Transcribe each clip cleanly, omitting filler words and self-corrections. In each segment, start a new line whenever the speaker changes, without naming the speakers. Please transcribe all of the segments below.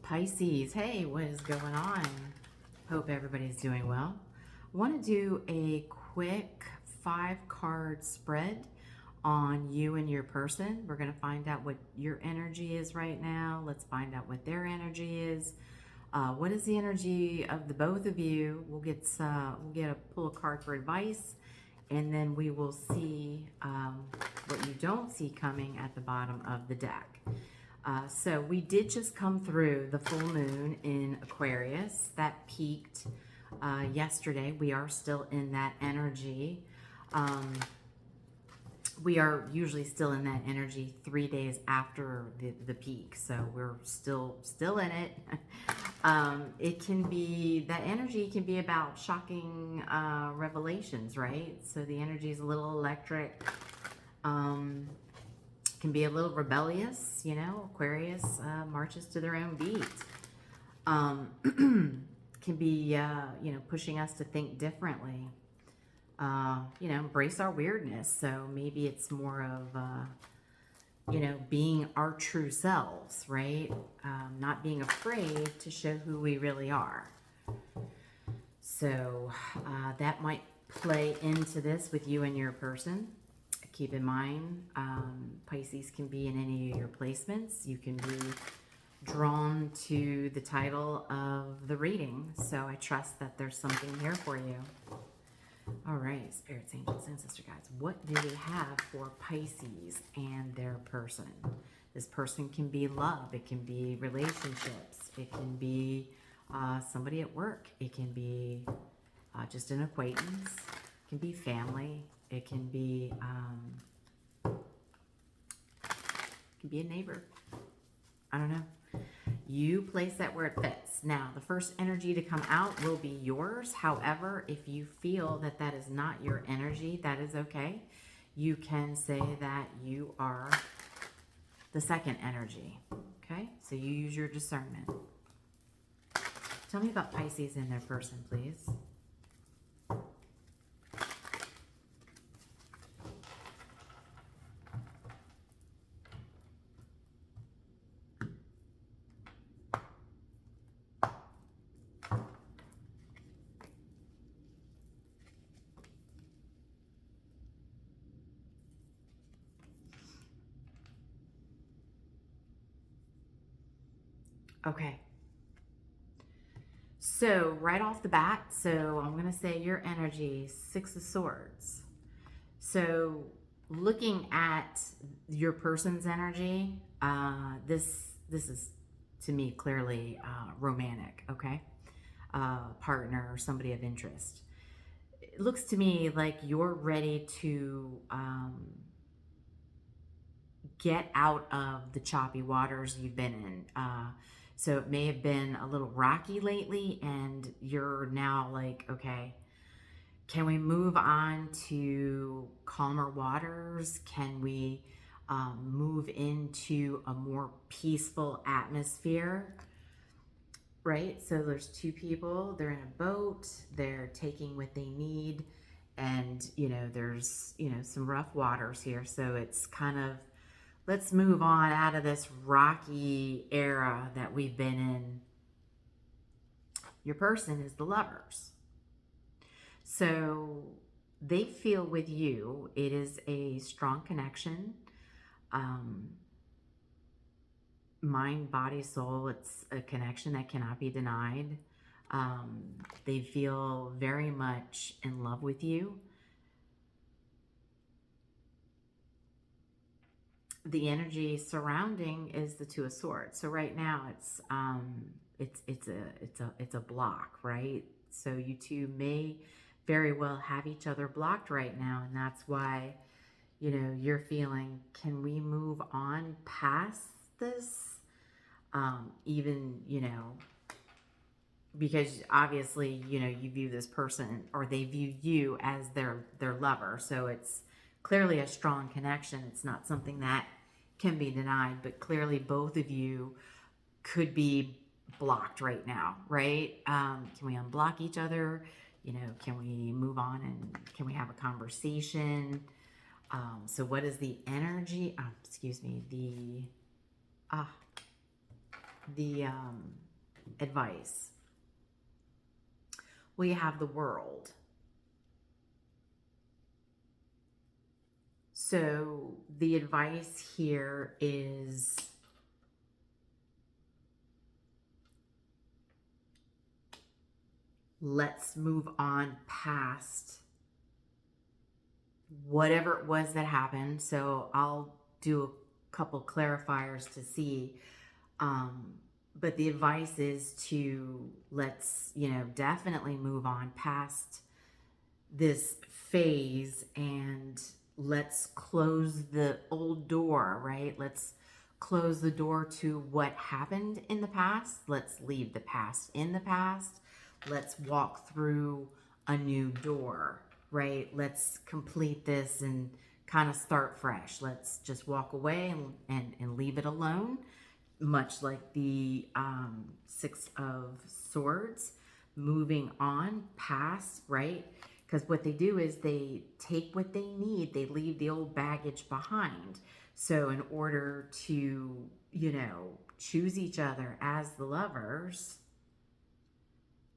Pisces, hey, what is going on? Hope everybody's doing well. Want to do a quick 5-card spread on you and your person. We're going to find out what your energy is right now. Let's find out what their energy is. What is the energy of the both of you? We'll pull a card for advice, and then we will see what you don't see coming at the bottom of the deck. So we did just come through the full moon in Aquarius that peaked yesterday. We are still in that energy. We are usually still in that energy 3 days after the peak, so we're still in it. It can be, that energy can be about shocking revelations, right? So the energy is a little electric. Can be a little rebellious, you know. Aquarius marches to their own beat. Can be, pushing us to think differently. Embrace our weirdness. So maybe it's more of, being our true selves, right? Not being afraid to show who we really are. So that might play into this with you and your person. Keep in mind, Pisces can be in any of your placements. You can be drawn to the title of the reading. So I trust that there's something here for you. All right, spirits, angels, ancestor guides. What do we have for Pisces and their person? This person can be love. It can be relationships. It can be somebody at work. It can be just an acquaintance. It can be family. It can be a neighbor. I don't know. You place that where it fits. Now, the first energy to come out will be yours. However, if you feel that that is not your energy, that is okay. You can say that you are the second energy. Okay? So you use your discernment. Tell me about Pisces and their person, please. Okay. So right off the bat, so I'm going to say your energy, 6 of Swords. So looking at your person's energy, this is to me clearly romantic, okay? Partner or somebody of interest. It looks to me like you're ready to get out of the choppy waters you've been in. So it may have been a little rocky lately, and you're now like, okay, can we move on to calmer waters? Can we move into a more peaceful atmosphere? Right? So there's 2 people, they're in a boat, they're taking what they need, and, there's, some rough waters here. So it's kind of, let's move on out of this rocky era that we've been in. Your person is the Lovers. So they feel with you, it is a strong connection. Mind, body, soul, it's a connection that cannot be denied. They feel very much in love with you. The energy surrounding is the 2 of Swords. So right now it's a block, right? So you two may very well have each other blocked right now, and that's why you're feeling, can we move on past this? Even because obviously you view this person, or they view you as their lover, so it's clearly a strong connection. It's not something that can be denied, but clearly both of you could be blocked right now, right? Can we unblock each other? Can we move on, and can we have a conversation? So what is the energy? Excuse me. the advice. We have the World. So the advice here is let's move on past whatever it was that happened. So I'll do a couple clarifiers to see. But the advice is to let's, definitely move on past this phase and let's close the old door, right? Let's close the door to what happened in the past. Let's leave the past in the past. Let's walk through a new door, right? Let's complete this and kind of start fresh. Let's just walk away and leave it alone, much like the Six of Swords, moving on past, right? Because what they do is they take what they need, they leave the old baggage behind. So in order to, choose each other as the lovers,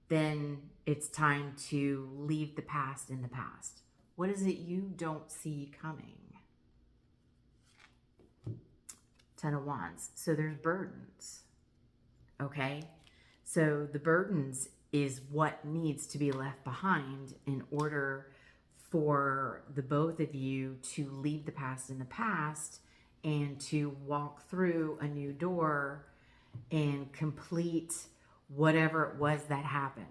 then it's time to leave the past in the past. What is it you don't see coming? Ten of Wands. So there's burdens. Okay? So the burdens is what needs to be left behind in order for the both of you to leave the past in the past and to walk through a new door and complete whatever it was that happened.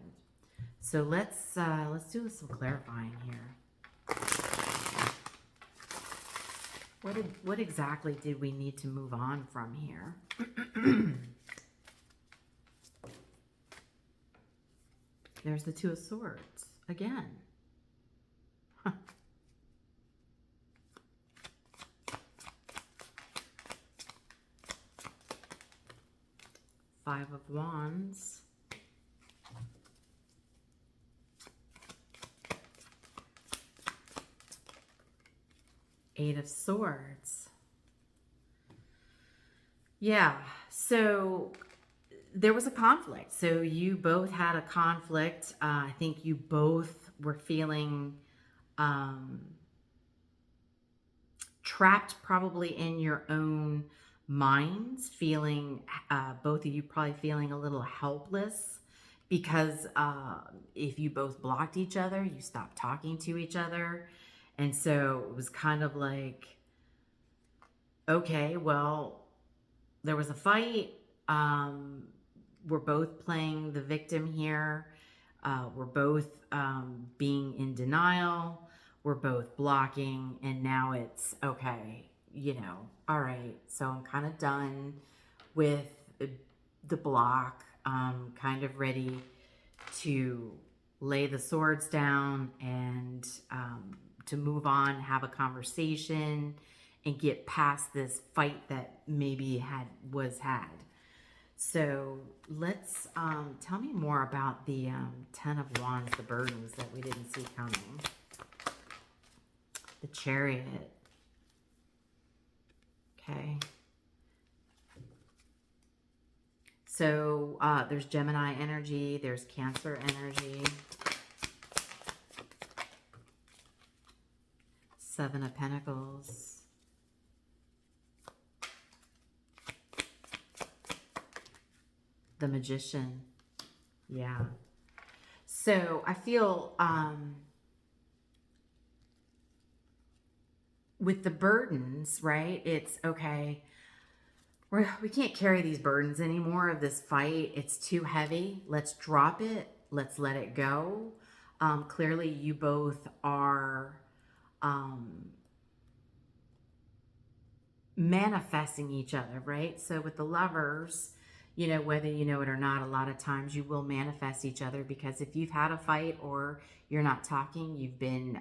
So let's do some clarifying here. What exactly did we need to move on from here? There's the Two of Swords again. Huh. Five of Wands. Eight of Swords. Yeah, so there was a conflict. So you both had a conflict. I think you both were feeling trapped probably in your own minds, feeling, both of you probably feeling a little helpless because if you both blocked each other, you stopped talking to each other. And so it was kind of like, okay, well, there was a fight. We're both playing the victim here. We're both being in denial. We're both blocking. And now it's, okay, all right. So I'm kind of done with the block. Kind of ready to lay the swords down and to move on, have a conversation, and get past this fight that maybe was had. So let's tell me more about the Ten of Wands, the burdens that we didn't see coming. The Chariot. Okay. So there's Gemini energy, there's Cancer energy. Seven of Pentacles. The Magician. Yeah. So I feel with the burdens, right? It's okay. We can't carry these burdens anymore of this fight. It's too heavy. Let's drop it. Let's let it go. Clearly, you both are manifesting each other, right? So with the lovers, whether you know it or not, a lot of times you will manifest each other because if you've had a fight or you're not talking, you've been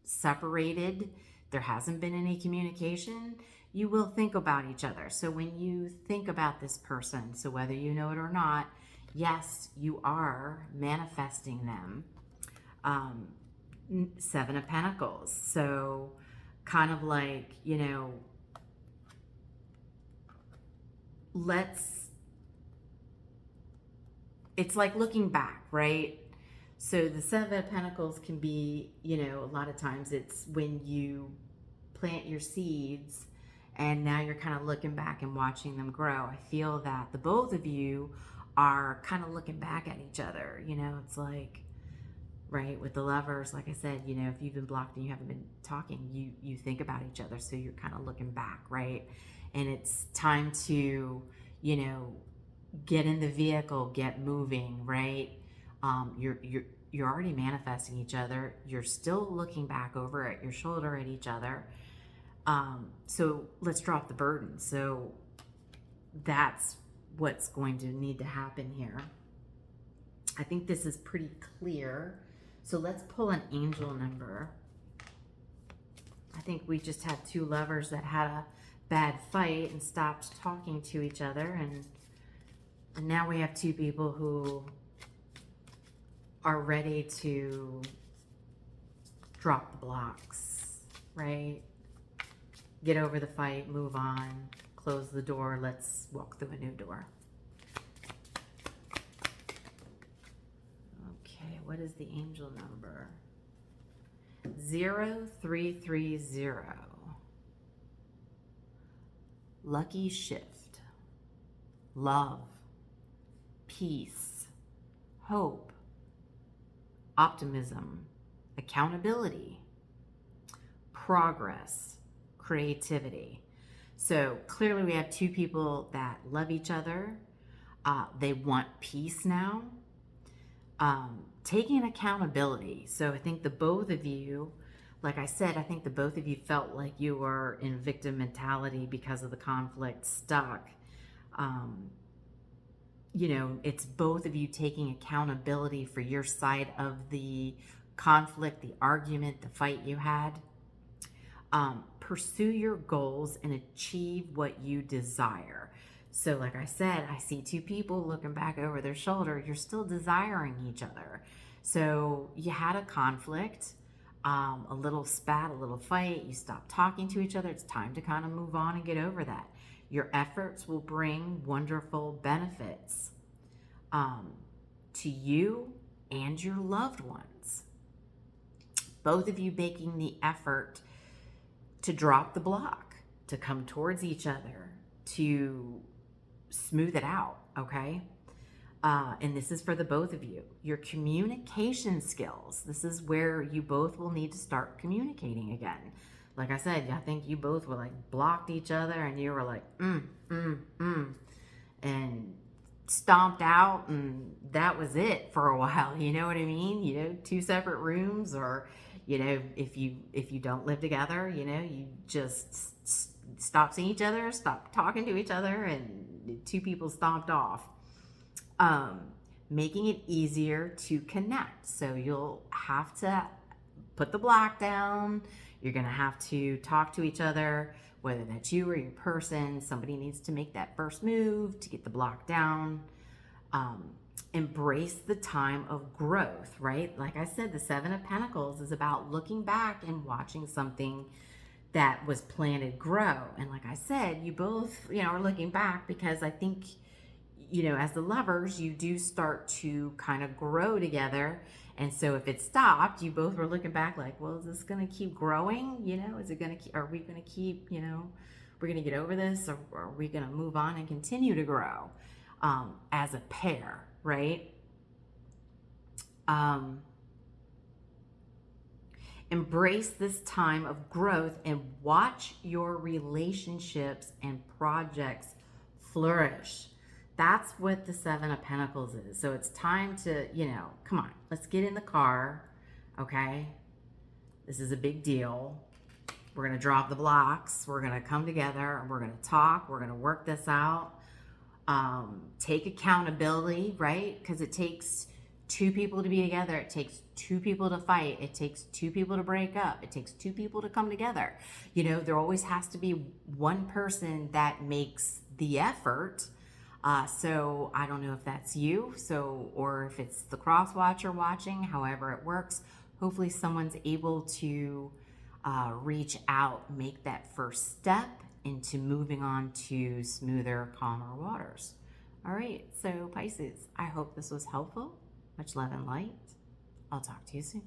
separated, there hasn't been any communication, you will think about each other. So when you think about this person, so whether you know it or not, yes, you are manifesting them. Seven of Pentacles. So kind of like, let's it's like looking back, right? So the Seven of Pentacles can be, a lot of times it's when you plant your seeds and now you're kind of looking back and watching them grow. I feel that the both of you are kind of looking back at each other. It's like, right, with the Lovers, like I said, if you've been blocked and you haven't been talking, you think about each other, so you're kind of looking back, right? And it's time to, get in the vehicle, get moving, right? You're already manifesting each other. You're still looking back over at your shoulder at each other. So let's drop the burden. So that's what's going to need to happen here. I think this is pretty clear. So let's pull an angel number. I think we just had two lovers that had a bad fight and stopped talking to each other. And now we have two people who are ready to drop the blocks, right? Get over the fight, move on, close the door. Let's walk through a new door. What is the angel number? 0330. Lucky shift. Love. Peace. Hope. Optimism. Accountability. Progress. Creativity. So clearly we have two people that love each other. They want peace now. Taking accountability. So I think the both of you, like I said, I think the both of you felt like you were in victim mentality because of the conflict, stuck. It's both of you taking accountability for your side of the conflict, the argument, the fight you had. Pursue your goals and achieve what you desire. So like I said, I see two people looking back over their shoulder. You're still desiring each other. So you had a conflict, a little spat, a little fight. You stopped talking to each other. It's time to kind of move on and get over that. Your efforts will bring wonderful benefits to you and your loved ones. Both of you making the effort to drop the block, to come towards each other, to smooth it out, okay? And this is for the both of you. Your communication skills. This is where you both will need to start communicating again. Like I said, I think you both were like blocked each other and you were like, and stomped out, and that was it for a while. You know what I mean? Two separate rooms, or, if you don't live together, you just stop seeing each other, stop talking to each other, and two people stomped off. Making it easier to connect. So you'll have to put the block down. You're going to have to talk to each other, whether that's you or your person. Somebody needs to make that first move to get the block down. Embrace the time of growth, right? Like I said, the Seven of Pentacles is about looking back and watching something that was planted grow. And like I said, you both, are looking back because I think, as the lovers, you do start to kind of grow together. And so if it stopped, you both were looking back like, well, is this going to keep growing? Is it going to keep, are we going to keep, we're going to get over this, or are we going to move on and continue to grow as a pair, right? Embrace this time of growth and watch your relationships and projects flourish. That's what the Seven of Pentacles is. So it's time to, come on, let's get in the car, okay? This is a big deal. We're going to drop the blocks. We're going to come together. We're going to talk. We're going to work this out. Take accountability, right? Because it takes two people to be together. It takes two people to fight. It takes two people to break up. It takes two people to come together. There always has to be one person that makes the effort. So I don't know if that's you, or if it's the cross watcher watching, however it works. Hopefully someone's able to reach out, make that first step into moving on to smoother, calmer waters. All right, so Pisces, I hope this was helpful. Much love and light. I'll talk to you soon.